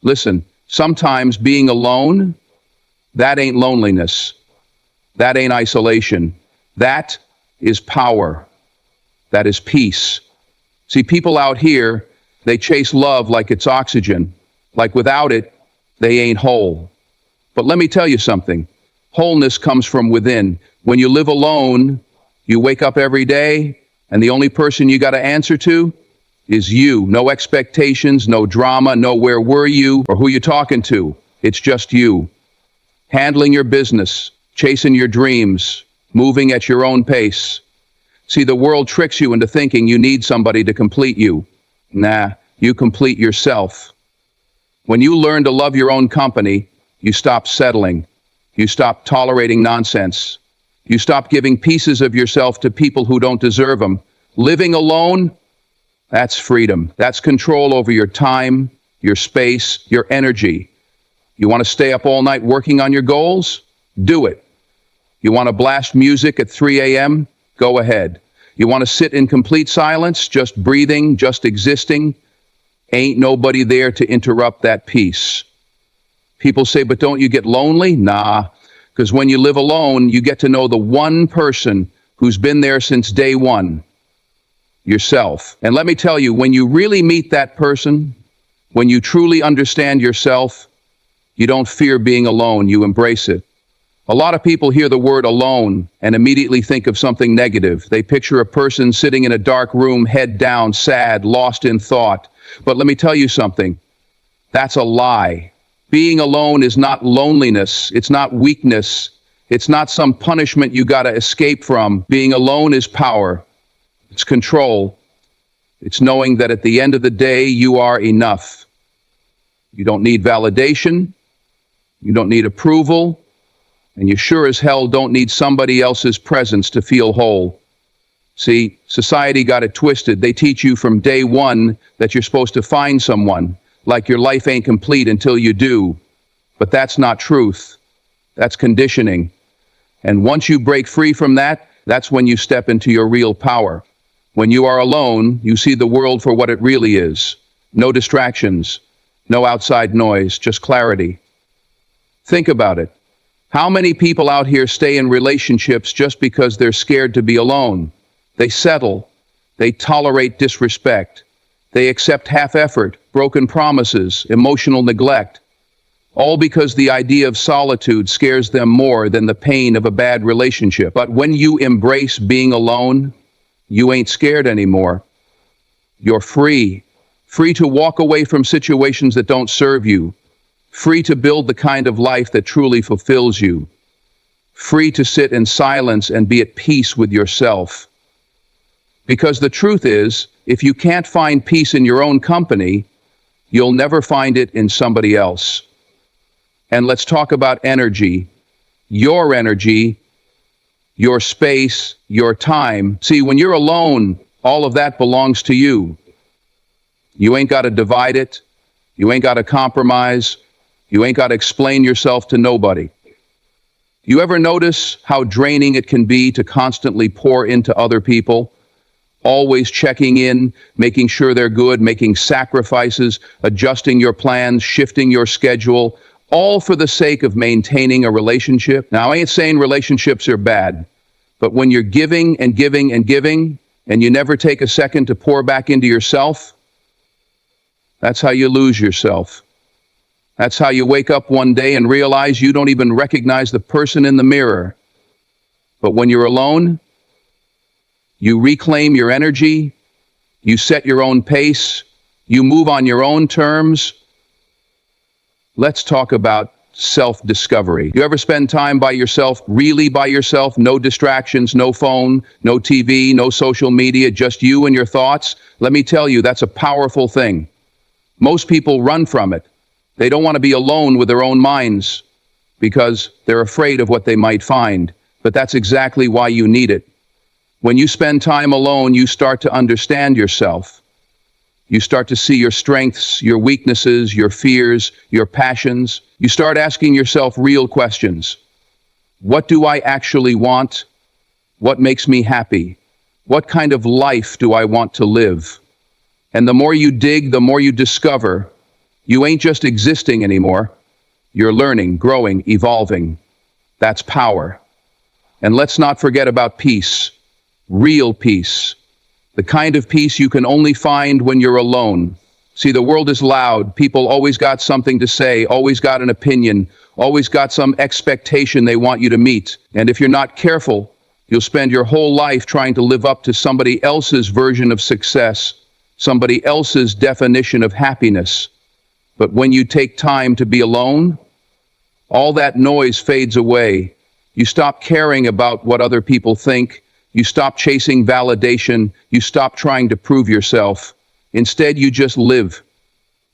Listen, sometimes being alone, that ain't loneliness. That ain't isolation. That is power. That is peace. See, people out here, they chase love like it's oxygen. Like without it, they ain't whole. But let me tell you something. Wholeness comes from within. When you live alone, you wake up every day, and the only person you got to answer to is you. No expectations, no drama, no where were you or who you talking to. It's just you. Handling your business, chasing your dreams, moving at your own pace. See, the world tricks you into thinking you need somebody to complete you. Nah, you complete yourself. When you learn to love your own company, you stop settling. You stop tolerating nonsense. You stop giving pieces of yourself to people who don't deserve them. Living alone, that's freedom. That's control over your time, your space, your energy. You want to stay up all night working on your goals? Do it. You want to blast music at 3 a.m.? Go ahead. You want to sit in complete silence, just breathing, just existing? Ain't nobody there to interrupt that peace. People say, but don't you get lonely? Nah, because when you live alone, you get to know the one person who's been there since day one. Yourself. And let me tell you, when you really meet that person, when you truly understand yourself, you don't fear being alone, you embrace it. A lot of people hear the word alone and immediately think of something negative. They picture a person sitting in a dark room, head down, sad, lost in thought. But let me tell you something. That's a lie. Being alone is not loneliness. It's not weakness. It's not some punishment you got to escape from. Being alone is power. It's control. It's knowing that at the end of the day, you are enough. You don't need validation. You don't need approval. And you sure as hell don't need somebody else's presence to feel whole. See, society got it twisted. They teach you from day one that you're supposed to find someone, like your life ain't complete until you do. But that's not truth. That's conditioning. And once you break free from that, that's when you step into your real power. When you are alone, you see the world for what it really is. No distractions, no outside noise, just clarity. Think about it. How many people out here stay in relationships just because they're scared to be alone? They settle. They tolerate disrespect. They accept half effort, broken promises, emotional neglect. All because the idea of solitude scares them more than the pain of a bad relationship. But when you embrace being alone, you ain't scared anymore. You're free. Free to walk away from situations that don't serve you. Free to build the kind of life that truly fulfills you. Free to sit in silence and be at peace with yourself. Because the truth is, if you can't find peace in your own company, you'll never find it in somebody else. And let's talk about energy. Your energy, your space, your time. See, when you're alone, all of that belongs to you. You ain't got to divide it. You ain't got to compromise. You ain't got to explain yourself to nobody. You ever notice how draining it can be to constantly pour into other people? Always checking in, making sure they're good, making sacrifices, adjusting your plans, shifting your schedule, all for the sake of maintaining a relationship. Now, I ain't saying relationships are bad, but when you're giving and giving and giving, and you never take a second to pour back into yourself, that's how you lose yourself. That's how you wake up one day and realize you don't even recognize the person in the mirror. But when you're alone, you reclaim your energy, you set your own pace, you move on your own terms. Let's talk about self-discovery. You ever spend time by yourself, really by yourself, no distractions, no phone, no TV, no social media, just you and your thoughts? Let me tell you, that's a powerful thing. Most people run from it. They don't want to be alone with their own minds because they're afraid of what they might find. But that's exactly why you need it. When you spend time alone, you start to understand yourself. You start to see your strengths, your weaknesses, your fears, your passions. You start asking yourself real questions. What do I actually want? What makes me happy? What kind of life do I want to live? And the more you dig, the more you discover You ain't just existing anymore. You're learning, growing, evolving. That's power. And let's not forget about peace. Real peace. The kind of peace you can only find when you're alone. See, the world is loud. People always got something to say, always got an opinion, always got some expectation they want you to meet. And if you're not careful, you'll spend your whole life trying to live up to somebody else's version of success, somebody else's definition of happiness. But when you take time to be alone, all that noise fades away. You stop caring about what other people think. You stop chasing validation. You stop trying to prove yourself. Instead, you just live.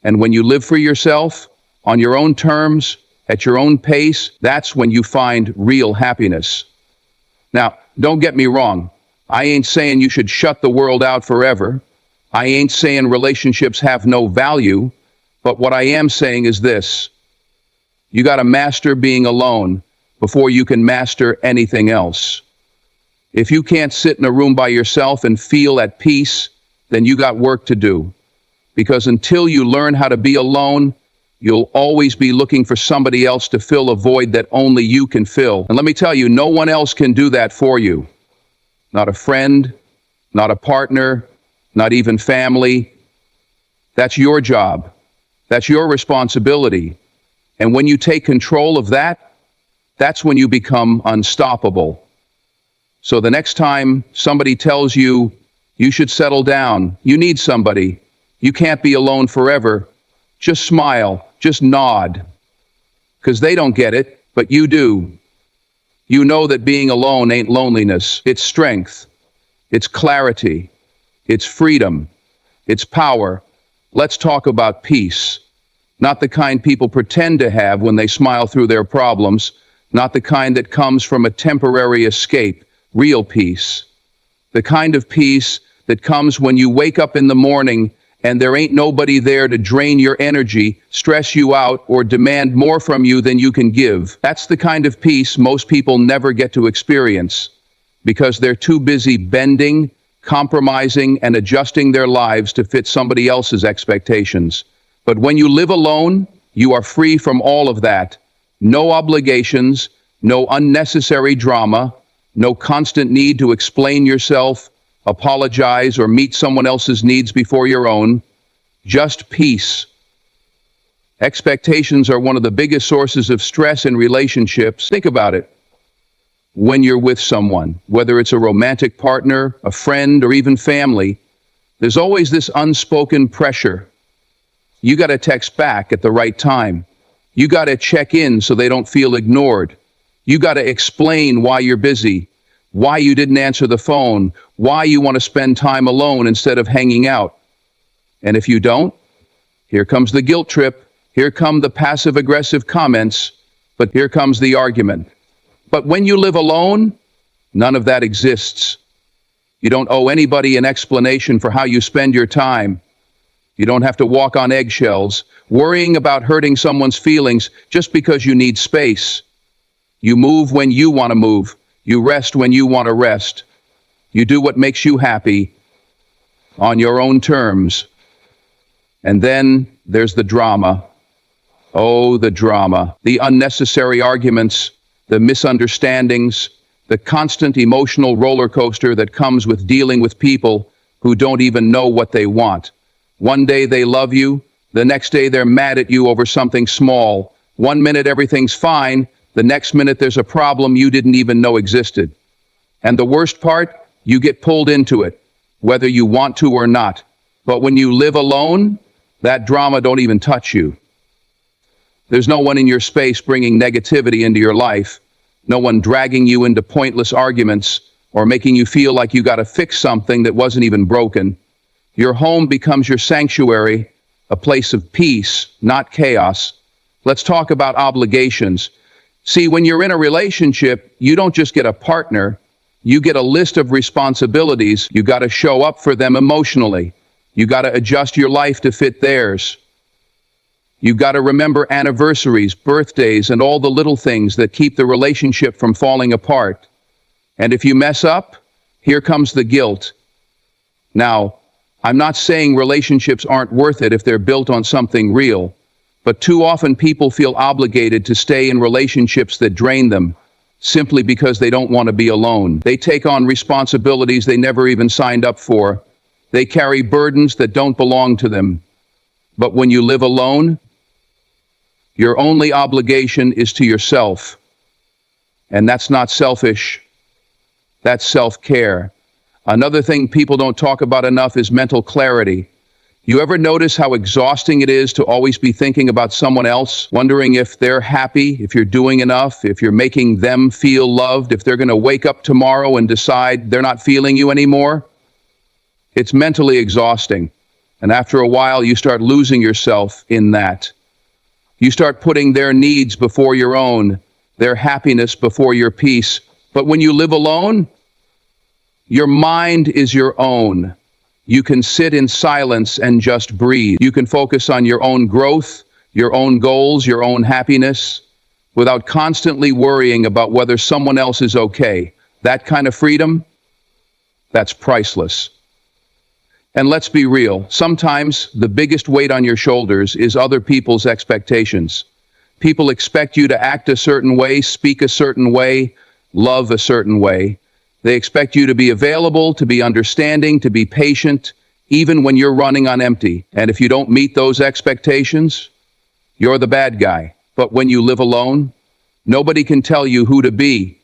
And when you live for yourself, on your own terms, at your own pace, that's when you find real happiness. Now, don't get me wrong. I ain't saying you should shut the world out forever. I ain't saying relationships have no value. But what I am saying is this. You got to master being alone before you can master anything else. If you can't sit in a room by yourself and feel at peace, then you got work to do. Because until you learn how to be alone, you'll always be looking for somebody else to fill a void that only you can fill. And let me tell you, no one else can do that for you. Not a friend, not a partner, not even family. That's your job. That's your responsibility. And when you take control of that, that's when you become unstoppable. So the next time somebody tells you, you should settle down, you need somebody, you can't be alone forever, just smile, just nod. Because they don't get it, but you do. You know that being alone ain't loneliness, it's strength, it's clarity, it's freedom, it's power. Let's talk about peace. Not the kind people pretend to have when they smile through their problems, not the kind that comes from a temporary escape, real peace. The kind of peace that comes when you wake up in the morning and there ain't nobody there to drain your energy, stress you out, or demand more from you than you can give. That's the kind of peace most people never get to experience because they're too busy bending, compromising, and adjusting their lives to fit somebody else's expectations. But when you live alone, you are free from all of that. No obligations, no unnecessary drama, no constant need to explain yourself, apologize, or meet someone else's needs before your own. Just peace. Expectations are one of the biggest sources of stress in relationships. Think about it. When you're with someone, whether it's a romantic partner, a friend, or even family, there's always this unspoken pressure. You got to text back at the right time. You got to check in so they don't feel ignored. You got to explain why you're busy, why you didn't answer the phone, why you want to spend time alone instead of hanging out. And if you don't, here comes the guilt trip, here come the passive-aggressive comments, but here comes the argument. But when you live alone, none of that exists. You don't owe anybody an explanation for how you spend your time. You don't have to walk on eggshells, worrying about hurting someone's feelings just because you need space. You move when you want to move. You rest when you want to rest. You do what makes you happy on your own terms. And then there's the drama. Oh, the drama. The unnecessary arguments, the misunderstandings, the constant emotional roller coaster that comes with dealing with people who don't even know what they want. One day they love you, the next day they're mad at you over something small. 1 minute everything's fine, the next minute there's a problem you didn't even know existed. And the worst part, you get pulled into it, whether you want to or not. But when you live alone, that drama don't even touch you. There's no one in your space bringing negativity into your life, no one dragging you into pointless arguments or making you feel like you got to fix something that wasn't even broken. Your home becomes your sanctuary, a place of peace, not chaos. Let's talk about obligations. See, when you're in a relationship, you don't just get a partner, you get a list of responsibilities. You got to show up for them emotionally. You got to adjust your life to fit theirs. You got to remember anniversaries, birthdays, and all the little things that keep the relationship from falling apart. And if you mess up, here comes the guilt. Now, I'm not saying relationships aren't worth it if they're built on something real. But too often people feel obligated to stay in relationships that drain them, simply because they don't want to be alone. They take on responsibilities they never even signed up for. They carry burdens that don't belong to them. But when you live alone, your only obligation is to yourself. And that's not selfish. That's self-care. Another thing people don't talk about enough is mental clarity. You ever notice how exhausting it is to always be thinking about someone else, wondering if they're happy, if you're doing enough, if you're making them feel loved, if they're going to wake up tomorrow and decide they're not feeling you anymore? It's mentally exhausting. And after a while, you start losing yourself in that. You start putting their needs before your own, their happiness before your peace. But when you live alone, your mind is your own. You can sit in silence and just breathe. You can focus on your own growth, your own goals, your own happiness, without constantly worrying about whether someone else is okay. That kind of freedom, that's priceless. And let's be real, sometimes the biggest weight on your shoulders is other people's expectations. People expect you to act a certain way, speak a certain way, love a certain way. They expect you to be available, to be understanding, to be patient, even when you're running on empty. And if you don't meet those expectations, you're the bad guy. But when you live alone, nobody can tell you who to be.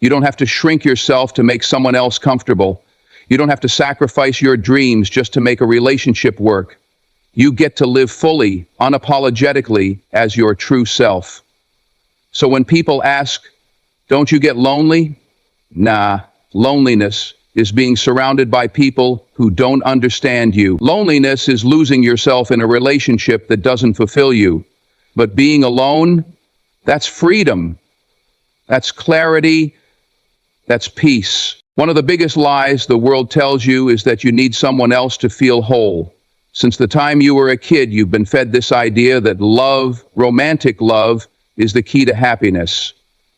You don't have to shrink yourself to make someone else comfortable. You don't have to sacrifice your dreams just to make a relationship work. You get to live fully, unapologetically, as your true self. So when people ask, don't you get lonely? Nah. Loneliness is being surrounded by people who don't understand you. Loneliness is losing yourself in a relationship that doesn't fulfill you. But being alone, that's freedom. That's clarity. That's peace. One of the biggest lies the world tells you is that you need someone else to feel whole. Since the time you were a kid, you've been fed this idea that love, romantic love, is the key to happiness.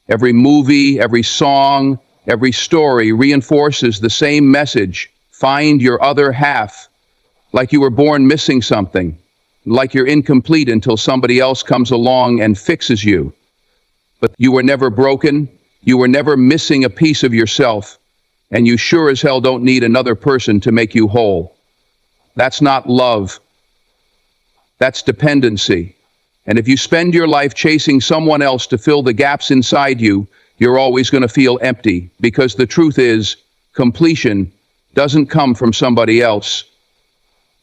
Every movie, every song, every story reinforces the same message: find your other half. Like you were born missing something, like you're incomplete until somebody else comes along and fixes you. But you were never broken, you were never missing a piece of yourself, and you sure as hell don't need another person to make you whole. That's not love. That's dependency. And if you spend your life chasing someone else to fill the gaps inside you, you're always going to feel empty, because the truth is, completion doesn't come from somebody else.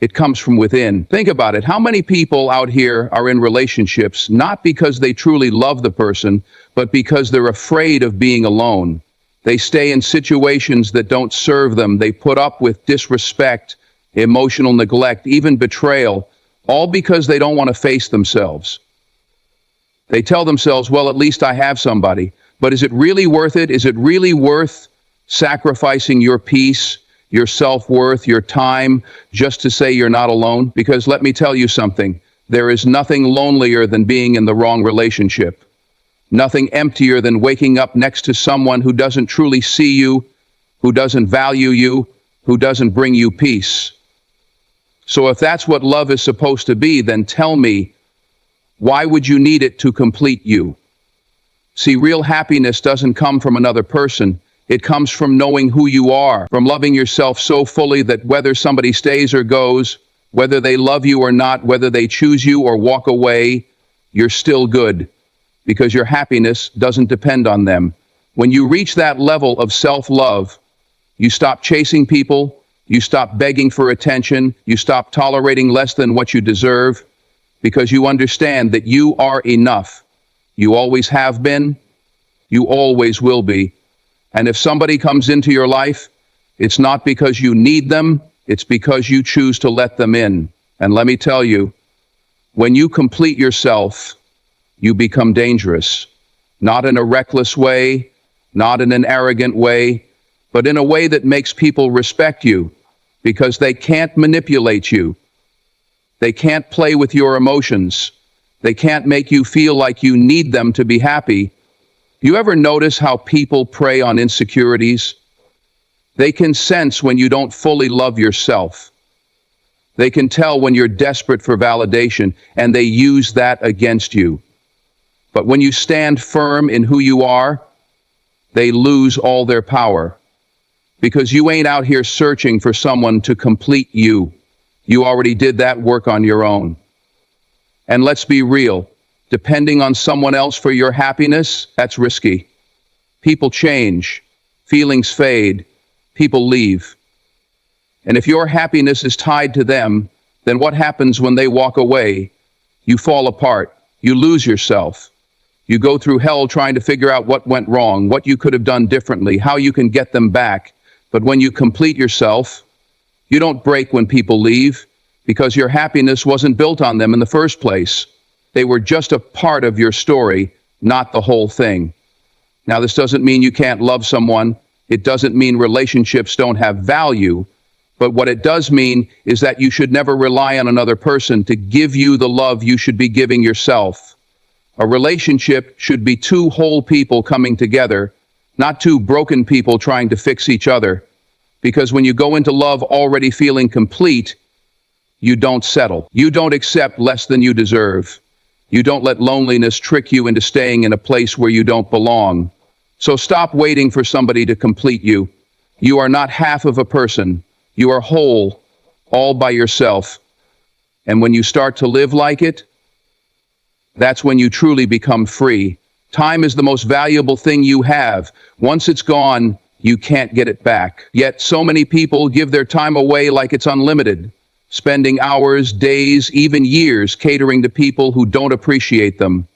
It comes from within. Think about it. How many people out here are in relationships not because they truly love the person, but because they're afraid of being alone? They stay in situations that don't serve them. They put up with disrespect, emotional neglect, even betrayal, all because they don't want to face themselves. They tell themselves, well, at least I have somebody. But is it really worth it? Is it really worth sacrificing your peace, your self-worth, your time, just to say you're not alone? Because let me tell you something, there is nothing lonelier than being in the wrong relationship. Nothing emptier than waking up next to someone who doesn't truly see you, who doesn't value you, who doesn't bring you peace. So if that's what love is supposed to be, then tell me, why would you need it to complete you? See, real happiness doesn't come from another person. It comes from knowing who you are, from loving yourself so fully that whether somebody stays or goes, whether they love you or not, whether they choose you or walk away, you're still good, because your happiness doesn't depend on them. When you reach that level of self-love, you stop chasing people, you stop begging for attention, you stop tolerating less than what you deserve, because you understand that you are enough. You always have been, you always will be. And if somebody comes into your life, it's not because you need them, it's because you choose to let them in. And let me tell you, when you complete yourself, you become dangerous. Not in a reckless way, not in an arrogant way, but in a way that makes people respect you, because they can't manipulate you. They can't play with your emotions. They can't make you feel like you need them to be happy. You ever notice how people prey on insecurities? They can sense when you don't fully love yourself. They can tell when you're desperate for validation, and they use that against you. But when you stand firm in who you are, they lose all their power. Because you ain't out here searching for someone to complete you. You already did that work on your own. And let's be real, depending on someone else for your happiness, that's risky. People change, feelings fade, people leave. And if your happiness is tied to them, then what happens when they walk away? You fall apart, you lose yourself. You go through hell trying to figure out what went wrong, what you could have done differently, how you can get them back. But when you complete yourself, you don't break when people leave, because your happiness wasn't built on them in the first place. They were just a part of your story, not the whole thing. Now, this doesn't mean you can't love someone. It doesn't mean relationships don't have value. But what it does mean is that you should never rely on another person to give you the love you should be giving yourself. A relationship should be two whole people coming together, not two broken people trying to fix each other. Because when you go into love already feeling complete, you don't settle. You don't accept less than you deserve. You don't let loneliness trick you into staying in a place where you don't belong. So stop waiting for somebody to complete you. You are not half of a person. You are whole, all by yourself. And when you start to live like it, that's when you truly become free. Time is the most valuable thing you have. Once it's gone, you can't get it back. Yet so many people give their time away like it's unlimited, spending hours, days, even years catering to people who don't appreciate them,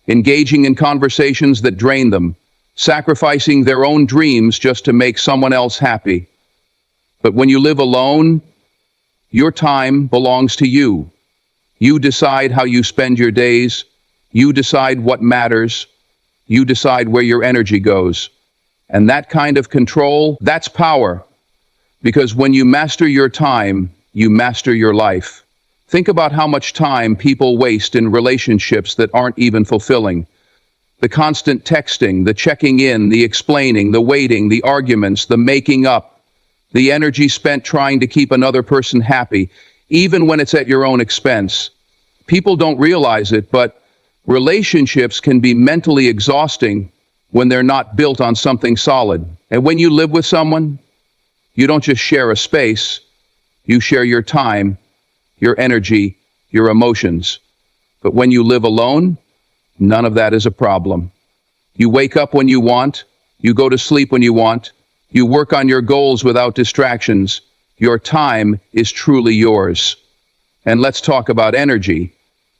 engaging in conversations that drain them, sacrificing their own dreams just to make someone else happy. But when you live alone, your time belongs to you. You decide how you spend your days. You decide what matters. You decide where your energy goes. And that kind of control, that's power. Because when you master your time, you master your life. Think about how much time people waste in relationships that aren't even fulfilling. The constant texting, the checking in, the explaining, the waiting, the arguments, the making up. The energy spent trying to keep another person happy, even when it's at your own expense. People don't realize it, but relationships can be mentally exhausting when they're not built on something solid. And when you live with someone, you don't just share a space, you share your time, your energy, your emotions. But when you live alone, none of that is a problem. You wake up when you want, you go to sleep when you want, you work on your goals without distractions. Your time is truly yours. And let's talk about energy,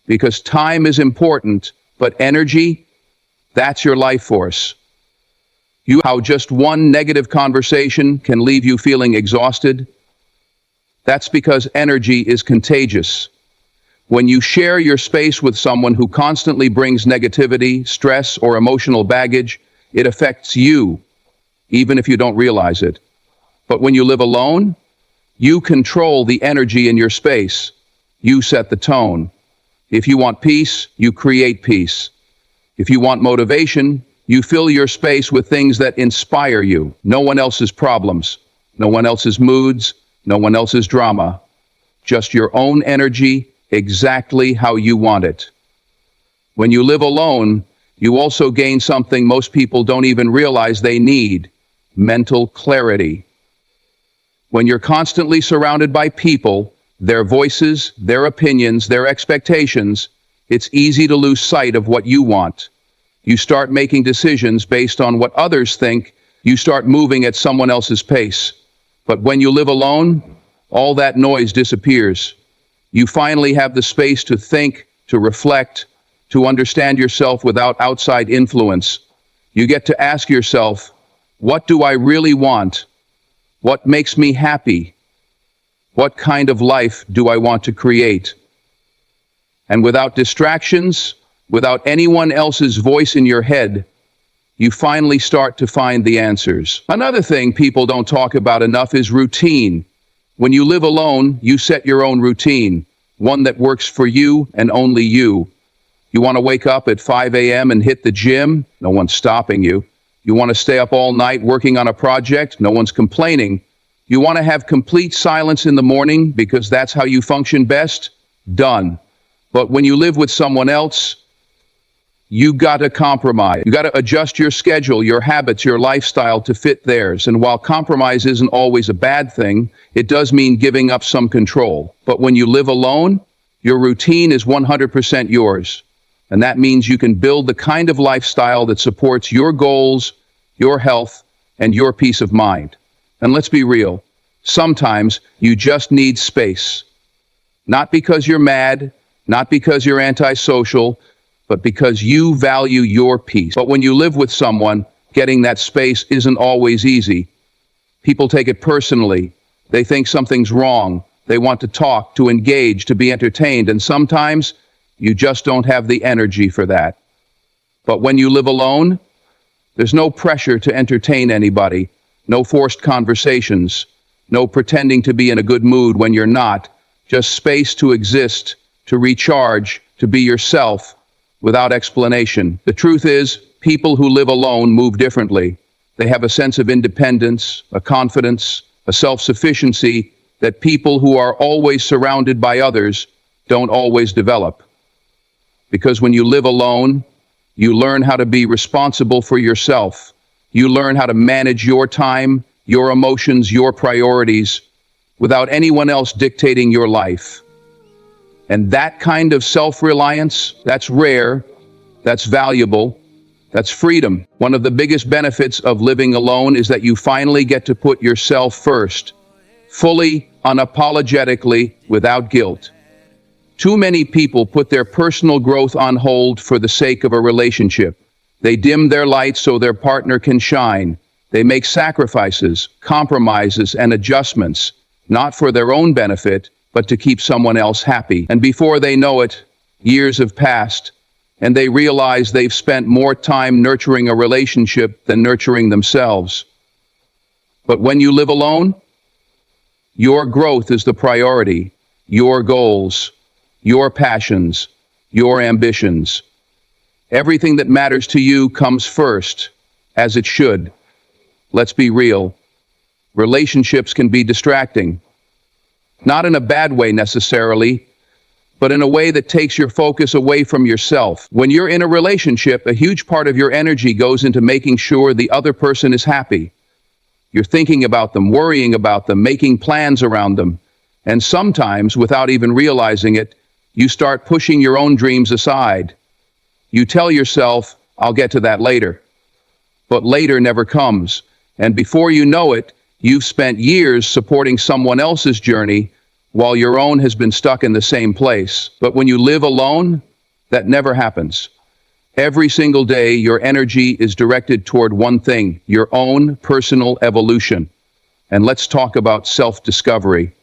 because time is important, but energy, that's your life force. How just one negative conversation can leave you feeling exhausted? That's because energy is contagious. When you share your space with someone who constantly brings negativity, stress, or emotional baggage, it affects you, even if you don't realize it. But when you live alone, you control the energy in your space. You set the tone. If you want peace, you create peace. If you want motivation, you fill your space with things that inspire you. No one else's problems, no one else's moods, no one else's drama. Just your own energy, exactly how you want it. When you live alone, you also gain something most people don't even realize they need: mental clarity. When you're constantly surrounded by people, their voices, their opinions, their expectations, it's easy to lose sight of what you want. You start making decisions based on what others think. You start moving at someone else's pace. But when you live alone, all that noise disappears. You finally have the space to think, to reflect, to understand yourself without outside influence. You get to ask yourself, what do I really want? What makes me happy? What kind of life do I want to create? And without distractions, without anyone else's voice in your head, you finally start to find the answers. Another thing people don't talk about enough is routine. When you live alone, you set your own routine, one that works for you and only you. You want to wake up at 5 a.m. and hit the gym? No one's stopping you. You want to stay up all night working on a project? No one's complaining. You want to have complete silence in the morning because that's how you function best? Done. But when you live with someone else, you got to compromise. You got to adjust your schedule, your habits, your lifestyle to fit theirs. And while compromise isn't always a bad thing, it does mean giving up some control. But when you live alone, your routine is 100% yours. And that means you can build the kind of lifestyle that supports your goals, your health, and your peace of mind. And let's be real, sometimes you just need space. Not because you're mad, not because you're antisocial, but because you value your peace. But when you live with someone, getting that space isn't always easy. People take it personally. They think something's wrong. They want to talk, to engage, to be entertained, and sometimes you just don't have the energy for that. But when you live alone, there's no pressure to entertain anybody, no forced conversations, no pretending to be in a good mood when you're not, just space to exist, to recharge, to be yourself, without explanation. The truth is, people who live alone move differently. They have a sense of independence, a confidence, a self-sufficiency that people who are always surrounded by others don't always develop. Because when you live alone, you learn how to be responsible for yourself. You learn how to manage your time, your emotions, your priorities, without anyone else dictating your life. And that kind of self-reliance, that's rare, that's valuable, that's freedom. One of the biggest benefits of living alone is that you finally get to put yourself first, fully, unapologetically, without guilt. Too many people put their personal growth on hold for the sake of a relationship. They dim their light so their partner can shine. They make sacrifices, compromises, and adjustments, not for their own benefit, but to keep someone else happy. And before they know it, years have passed, and they realize they've spent more time nurturing a relationship than nurturing themselves. But when you live alone, your growth is the priority, your goals, your passions, your ambitions. Everything that matters to you comes first, as it should. Let's be real. Relationships can be distracting. Not in a bad way necessarily, but in a way that takes your focus away from yourself. When you're in a relationship, a huge part of your energy goes into making sure the other person is happy. You're thinking about them, worrying about them, making plans around them. And sometimes, without even realizing it, you start pushing your own dreams aside. You tell yourself, I'll get to that later. But later never comes. And before you know it, you've spent years supporting someone else's journey while your own has been stuck in the same place. But when you live alone, that never happens. Every single day, your energy is directed toward one thing, your own personal evolution. And let's talk about self-discovery.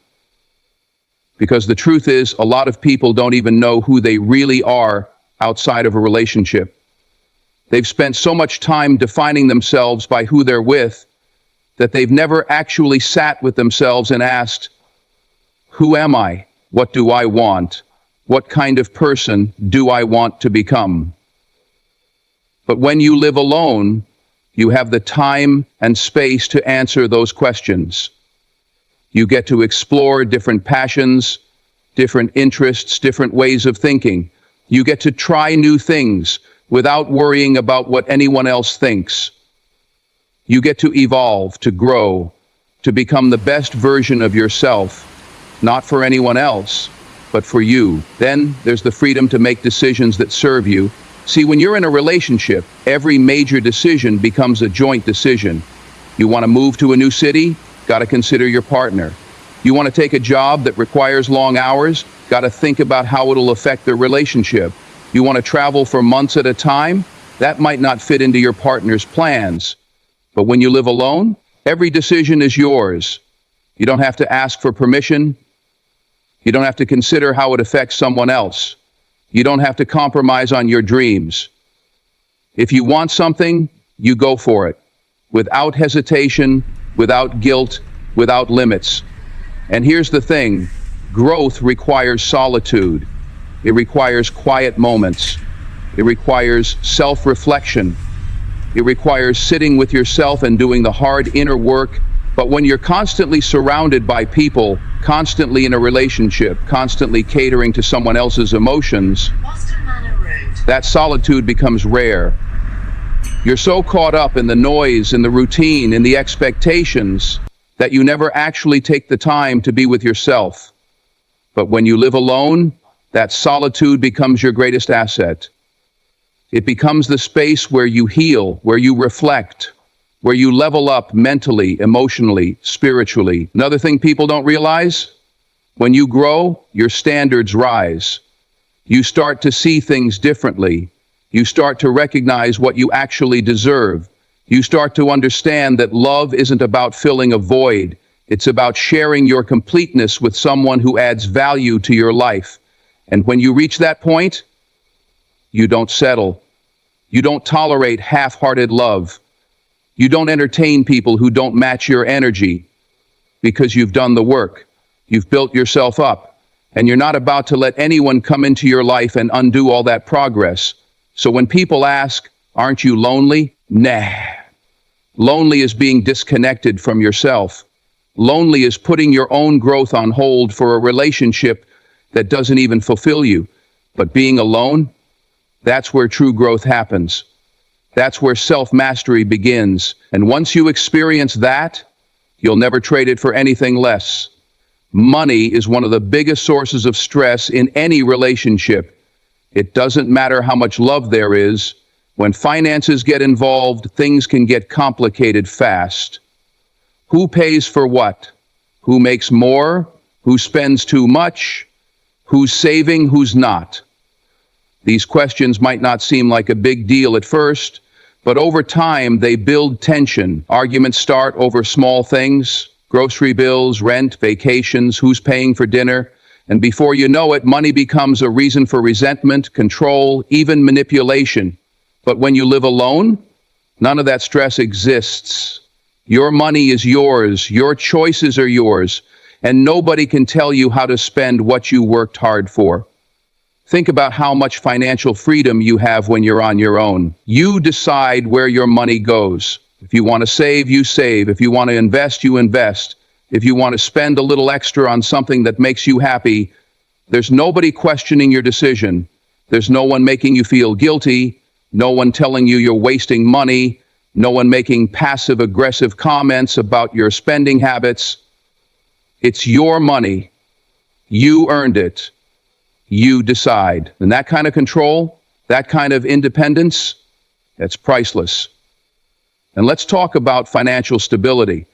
Because the truth is, a lot of people don't even know who they really are outside of a relationship. They've spent so much time defining themselves by who they're with that they've never actually sat with themselves and asked, who am I? What do I want? What kind of person do I want to become? But when you live alone, you have the time and space to answer those questions. You get to explore different passions, different interests, different ways of thinking. You get to try new things without worrying about what anyone else thinks. You get to evolve, to grow, to become the best version of yourself, not for anyone else, but for you. Then there's the freedom to make decisions that serve you. See, when you're in a relationship, every major decision becomes a joint decision. You want to move to a new city? Got to consider your partner. You want to take a job that requires long hours? Got to think about how it'll affect the relationship. You want to travel for months at a time? That might not fit into your partner's plans. But when you live alone, every decision is yours. You don't have to ask for permission. You don't have to consider how it affects someone else. You don't have to compromise on your dreams. If you want something, you go for it, without hesitation, without guilt, without limits. And here's the thing, growth requires solitude. It requires quiet moments. It requires self-reflection. It requires sitting with yourself and doing the hard inner work But when you're constantly surrounded by people, constantly in a relationship, constantly catering to someone else's emotions, that solitude becomes rare. You're so caught up in the noise, in the routine, in the expectations, that you never actually take the time to be with yourself. But when you live alone, that solitude becomes your greatest asset. It becomes the space where you heal, where you reflect, where you level up mentally, emotionally, spiritually. Another thing people don't realize, when you grow, your standards rise. You start to see things differently. You start to recognize what you actually deserve. You start to understand that love isn't about filling a void. It's about sharing your completeness with someone who adds value to your life. And when you reach that point, you don't settle. You don't tolerate half-hearted love. You don't entertain people who don't match your energy, because you've done the work. You've built yourself up, and you're not about to let anyone come into your life and undo all that progress. So when people ask, aren't you lonely? Nah. Lonely is being disconnected from yourself. Lonely is putting your own growth on hold for a relationship that doesn't even fulfill you. But being alone, that's where true growth happens. That's where self-mastery begins. And once you experience that, you'll never trade it for anything less. Money is one of the biggest sources of stress in any relationship. It doesn't matter how much love there is. When finances get involved, things can get complicated fast. Who pays for what? Who makes more? Who spends too much? Who's saving? Who's not? These questions might not seem like a big deal at first, but over time they build tension. Arguments start over small things, grocery bills, rent, vacations, who's paying for dinner. And before you know it, money becomes a reason for resentment, control, even manipulation. But when you live alone, none of that stress exists. Your money is yours, your choices are yours, and nobody can tell you how to spend what you worked hard for. Think about how much financial freedom you have when you're on your own. You decide where your money goes. If you want to save, you save. If you want to invest, you invest. If you want to spend a little extra on something that makes you happy, there's nobody questioning your decision. There's no one making you feel guilty, no one telling you you're wasting money, no one making passive-aggressive comments about your spending habits. It's your money. You earned it. You decide. And that kind of control, that kind of independence, that's priceless. And let's talk about financial stability.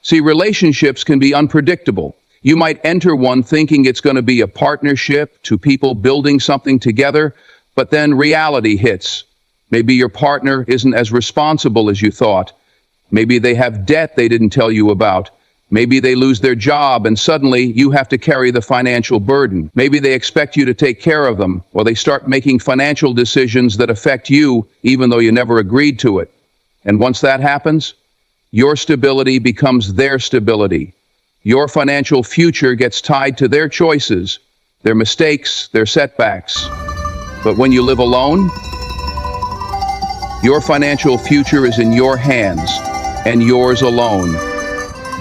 See, relationships can be unpredictable. You might enter one thinking it's going to be a partnership, two people building something together, but then reality hits. Maybe your partner isn't as responsible as you thought. Maybe they have debt they didn't tell you about. Maybe they lose their job and suddenly you have to carry the financial burden. Maybe they expect you to take care of them, or they start making financial decisions that affect you even though you never agreed to it. And once that happens, your stability becomes their stability. Your financial future gets tied to their choices, their mistakes, their setbacks. But when you live alone, your financial future is in your hands and yours alone.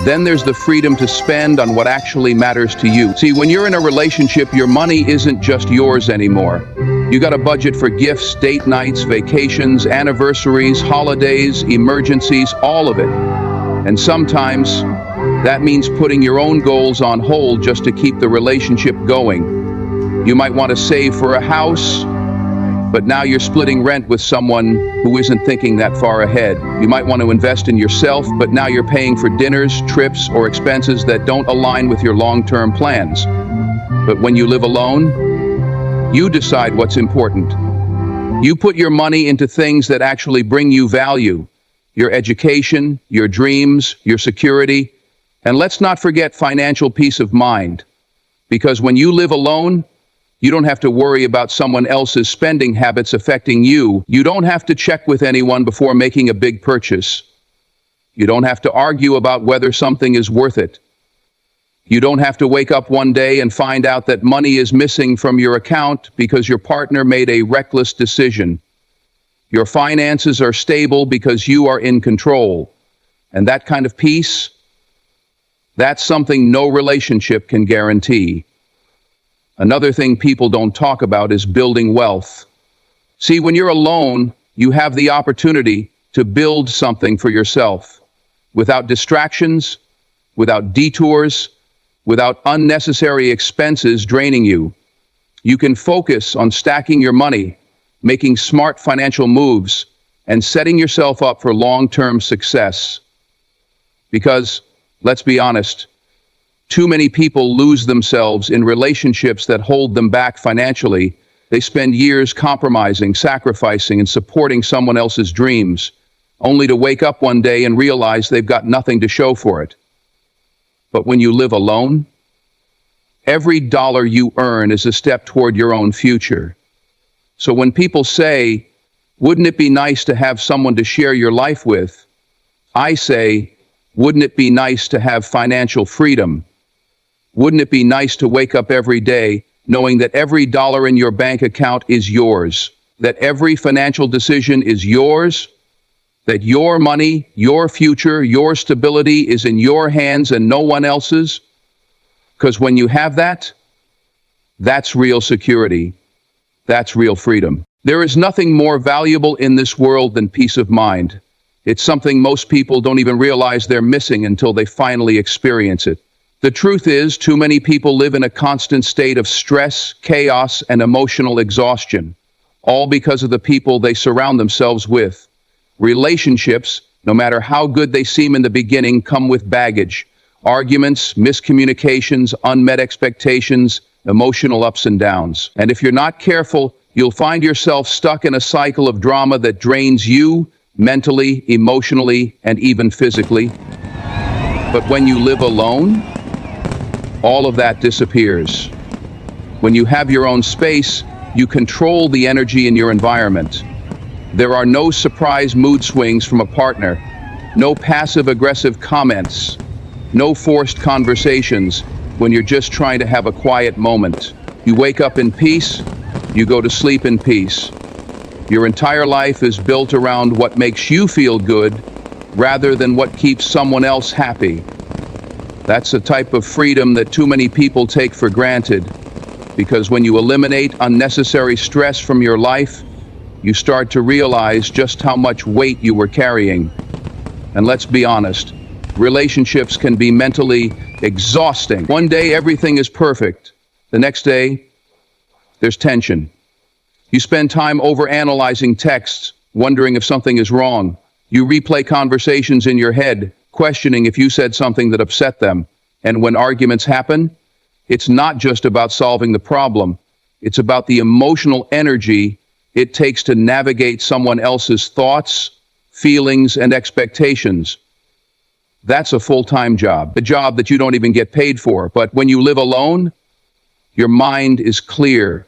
Then there's the freedom to spend on what actually matters to you. See, when you're in a relationship, your money isn't just yours anymore. You got a budget for gifts, date nights, vacations, anniversaries, holidays, emergencies, all of it. And sometimes that means putting your own goals on hold just to keep the relationship going. You might want to save for a house, but now you're splitting rent with someone who isn't thinking that far ahead. You might want to invest in yourself, but now you're paying for dinners, trips, or expenses that don't align with your long-term plans. But when you live alone, you decide what's important. You put your money into things that actually bring you value, your education, your dreams, your security, and let's not forget financial peace of mind. Because when you live alone, you don't have to worry about someone else's spending habits affecting you. You don't have to check with anyone before making a big purchase. You don't have to argue about whether something is worth it. You don't have to wake up one day and find out that money is missing from your account because your partner made a reckless decision. Your finances are stable because you are in control. And that kind of peace, That's something no relationship can guarantee. Another thing people don't talk about is building wealth. See, when you're alone, you have the opportunity to build something for yourself without distractions, without detours, without unnecessary expenses draining you. You can focus on stacking your money, making smart financial moves, and setting yourself up for long-term success. Because, let's be honest, too many people lose themselves in relationships that hold them back financially. They spend years compromising, sacrificing, and supporting someone else's dreams, only to wake up one day and realize they've got nothing to show for it. But when you live alone, every dollar you earn is a step toward your own future. So when people say, wouldn't it be nice to have someone to share your life with? I say, wouldn't it be nice to have financial freedom? Wouldn't it be nice to wake up every day knowing that every dollar in your bank account is yours, that every financial decision is yours, that your money, your future, your stability is in your hands and no one else's? Because when you have that, that's real security. That's real freedom. There is nothing more valuable in this world than peace of mind. It's something most people don't even realize they're missing until they finally experience it. The truth is, too many people live in a constant state of stress, chaos, and emotional exhaustion, all because of the people they surround themselves with. Relationships, no matter how good they seem in the beginning, come with baggage. Arguments, miscommunications, unmet expectations, emotional ups and downs. And if you're not careful, you'll find yourself stuck in a cycle of drama that drains you mentally, emotionally, and even physically. But when you live alone, all of that disappears. When you have your own space, you control the energy in your environment. There are no surprise mood swings from a partner, no passive-aggressive comments, no forced conversations when you're just trying to have a quiet moment. You wake up in peace, you go to sleep in peace. Your entire life is built around what makes you feel good rather than what keeps someone else happy. That's a type of freedom that too many people take for granted, because when you eliminate unnecessary stress from your life, you start to realize just how much weight you were carrying. And let's be honest, relationships can be mentally exhausting. One day everything is perfect. The next day, there's tension. You spend time overanalyzing texts, wondering if something is wrong. You replay conversations in your head, questioning if you said something that upset them. And when arguments happen, it's not just about solving the problem. It's about the emotional energy it takes to navigate someone else's thoughts, feelings, and expectations. That's a full-time job, a job that you don't even get paid for. But when you live alone, your mind is clear.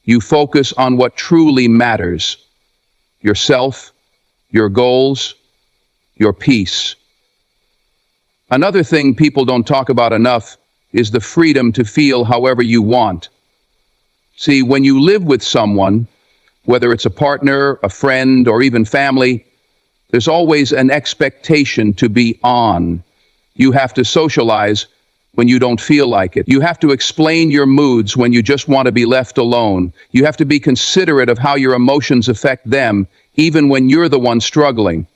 You focus on what truly matters: yourself, your goals, your peace. Another thing people don't talk about enough is the freedom to feel however you want. See, when you live with someone, whether it's a partner, a friend, or even family, there's always an expectation to be on. You have to socialize when you don't feel like it. You have to explain your moods when you just want to be left alone. You have to be considerate of how your emotions affect them, even when you're the one struggling.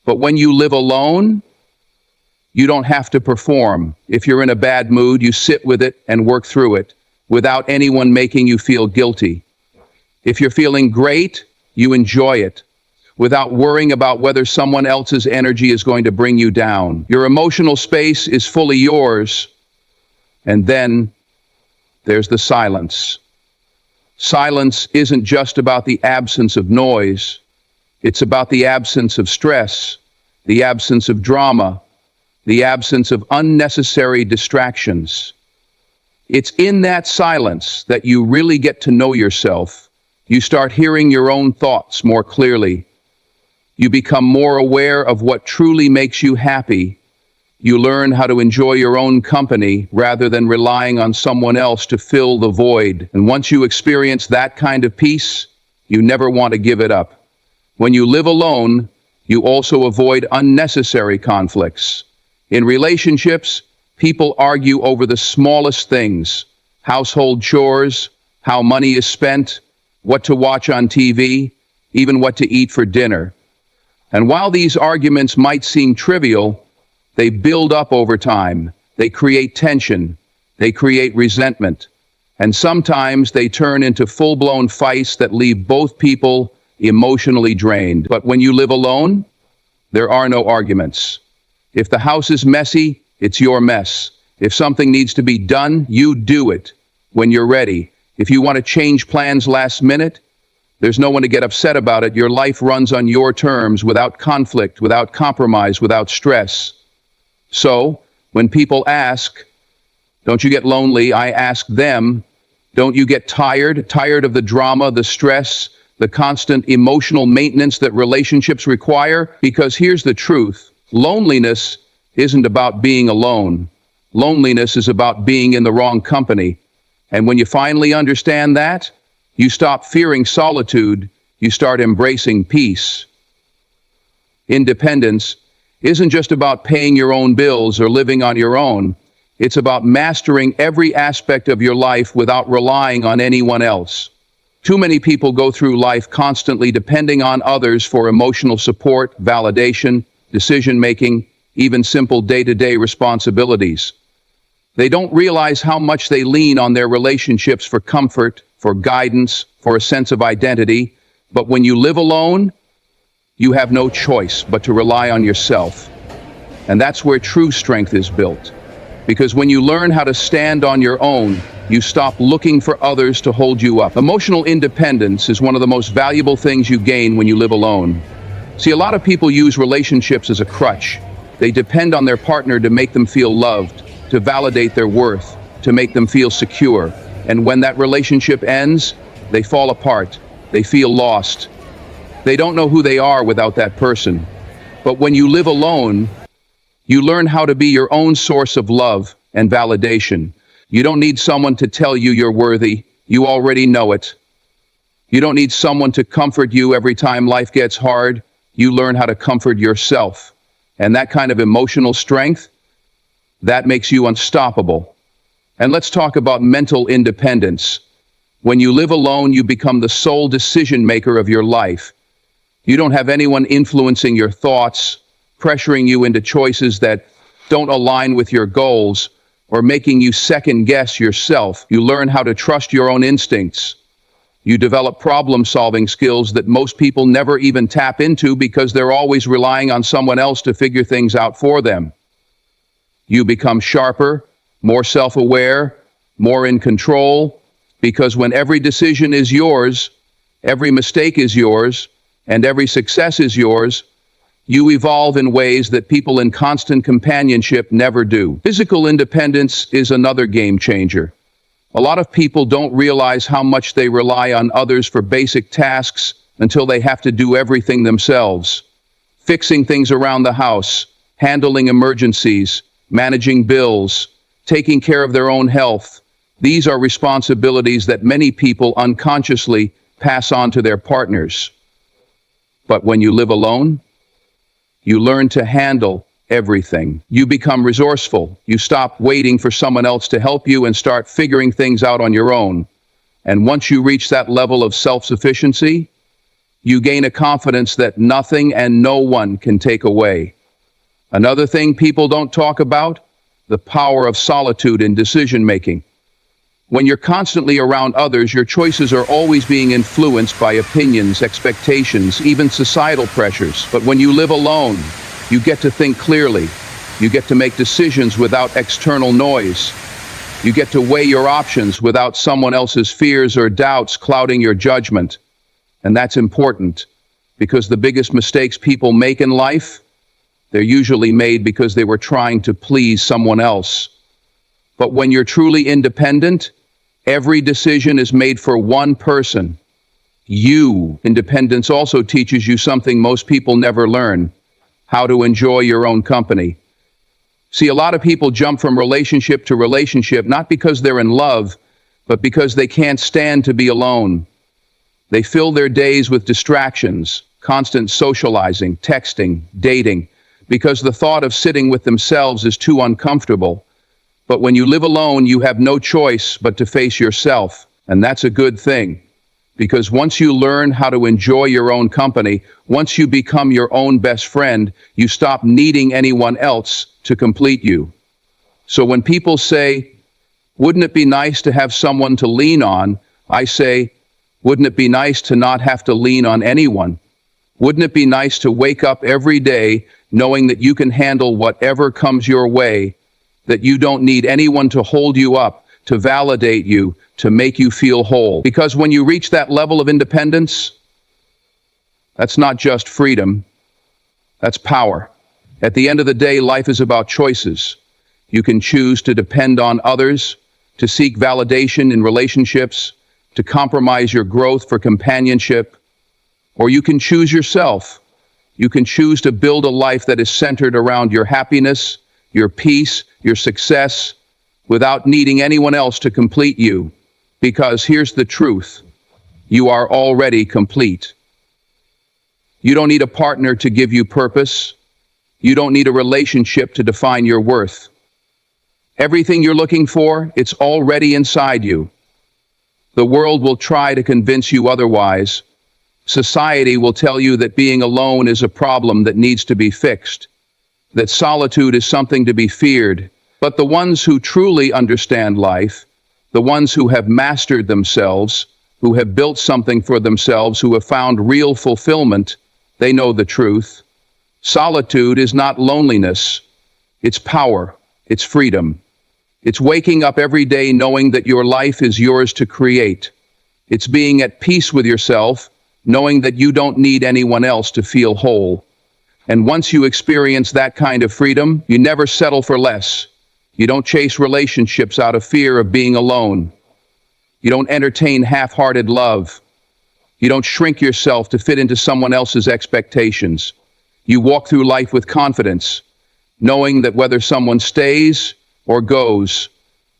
But when you live alone, you don't have to perform. If you're in a bad mood, you sit with it and work through it without anyone making you feel guilty. If you're feeling great, you enjoy it without worrying about whether someone else's energy is going to bring you down. Your emotional space is fully yours. And then there's the silence. Silence isn't just about the absence of noise. It's about the absence of stress, the absence of drama, the absence of unnecessary distractions. It's in that silence that you really get to know yourself. You start hearing your own thoughts more clearly. You become more aware of what truly makes you happy. You learn how to enjoy your own company rather than relying on someone else to fill the void. And once you experience that kind of peace, you never want to give it up. When you live alone, you also avoid unnecessary conflicts. In relationships, People argue over the smallest things: household chores, how money is spent, what to watch on TV, even what to eat for dinner. And while these arguments might seem trivial, they build up over time. They create tension. They create resentment. And sometimes they turn into full-blown fights that leave both people emotionally drained. But when you live alone, there are no arguments. If the house is messy, it's your mess. If something needs to be done, you do it when you're ready. If you want to change plans last minute, there's no one to get upset about it. Your life runs on your terms, without conflict, without compromise, without stress. So, when people ask, don't you get lonely? I ask them, don't you get tired of the drama, the stress, the constant emotional maintenance that relationships require? Because here's the truth: loneliness isn't about being alone. Loneliness is about being in the wrong company. And when you finally understand that, you stop fearing solitude, you start embracing peace. Independence isn't just about paying your own bills or living on your own. It's about mastering every aspect of your life without relying on anyone else. Too many people go through life constantly depending on others for emotional support, validation, decision-making, even simple day-to-day responsibilities. They don't realize how much they lean on their relationships for comfort, for guidance, for a sense of identity. But when you live alone, you have no choice but to rely on yourself. And that's where true strength is built. Because when you learn how to stand on your own, you stop looking for others to hold you up. Emotional independence is one of the most valuable things you gain when you live alone. See, a lot of people use relationships as a crutch. They depend on their partner to make them feel loved, to validate their worth, to make them feel secure. And when that relationship ends, they fall apart. They feel lost. They don't know who they are without that person. But when you live alone, you learn how to be your own source of love and validation. You don't need someone to tell you you're worthy. You already know it. You don't need someone to comfort you every time life gets hard. You learn how to comfort yourself. And that kind of emotional strength, that makes you unstoppable. And let's talk about mental independence. When you live alone, you become the sole decision maker of your life. You don't have anyone influencing your thoughts, pressuring you into choices that don't align with your goals, or making you second guess yourself. You learn how to trust your own instincts. You develop problem-solving skills that most people never even tap into because they're always relying on someone else to figure things out for them. You become sharper, more self-aware, more in control, because when every decision is yours, every mistake is yours, and every success is yours, you evolve in ways that people in constant companionship never do. Physical independence is another game changer. A lot of people don't realize how much they rely on others for basic tasks until they have to do everything themselves. Fixing things around the house, handling emergencies, managing bills, taking care of their own health. These are responsibilities that many people unconsciously pass on to their partners. But when you live alone, you learn to handle everything. You become resourceful. You stop waiting for someone else to help you and start figuring things out on your own. And once you reach that level of self-sufficiency, you gain a confidence that nothing and no one can take away. Another thing people don't talk about, the power of solitude in decision-making. When you're constantly around others, your choices are always being influenced by opinions, expectations, even societal pressures. But when you live alone, you get to think clearly. You get to make decisions without external noise. You get to weigh your options without someone else's fears or doubts clouding your judgment. And that's important, because the biggest mistakes people make in life, they're usually made because they were trying to please someone else. But when you're truly independent, every decision is made for one person, you. Independence also teaches you something most people never learn: how to enjoy your own company. See, a lot of people jump from relationship to relationship not because they're in love, but because they can't stand to be alone. They fill their days with distractions, constant socializing, texting, dating, because the thought of sitting with themselves is too uncomfortable. But when you live alone, you have no choice but to face yourself. And that's a good thing. Because once you learn how to enjoy your own company, once you become your own best friend, you stop needing anyone else to complete you. So when people say, wouldn't it be nice to have someone to lean on? I say, wouldn't it be nice to not have to lean on anyone? Wouldn't it be nice to wake up every day knowing that you can handle whatever comes your way, that you don't need anyone to hold you up, to validate you, to make you feel whole? Because when you reach that level of independence, that's not just freedom, that's power. At the end of the day, life is about choices. You can choose to depend on others, to seek validation in relationships, to compromise your growth for companionship, or you can choose yourself. You can choose to build a life that is centered around your happiness, your peace, your success, without needing anyone else to complete you. Because here's the truth, you are already complete. You don't need a partner to give you purpose. You don't need a relationship to define your worth. Everything you're looking for, it's already inside you. The world will try to convince you otherwise. Society will tell you that being alone is a problem that needs to be fixed, that solitude is something to be feared. But the ones who truly understand life, the ones who have mastered themselves, who have built something for themselves, who have found real fulfillment, they know the truth. Solitude is not loneliness. It's power. It's freedom. It's waking up every day knowing that your life is yours to create. It's being at peace with yourself, knowing that you don't need anyone else to feel whole. And once you experience that kind of freedom, you never settle for less. You don't chase relationships out of fear of being alone. You don't entertain half-hearted love. You don't shrink yourself to fit into someone else's expectations. You walk through life with confidence, knowing that whether someone stays or goes,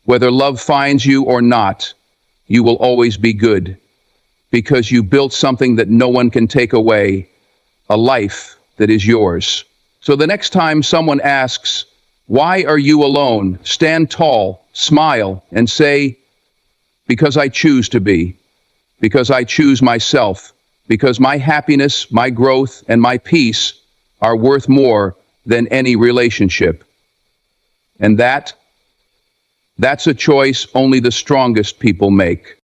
whether love finds you or not, you will always be good. Because you built something that no one can take away, a life that is yours. So the next time someone asks, why are you alone? Stand tall, smile, and say, because I choose to be, because I choose myself, because my happiness, my growth, and my peace are worth more than any relationship. And that's a choice only the strongest people make.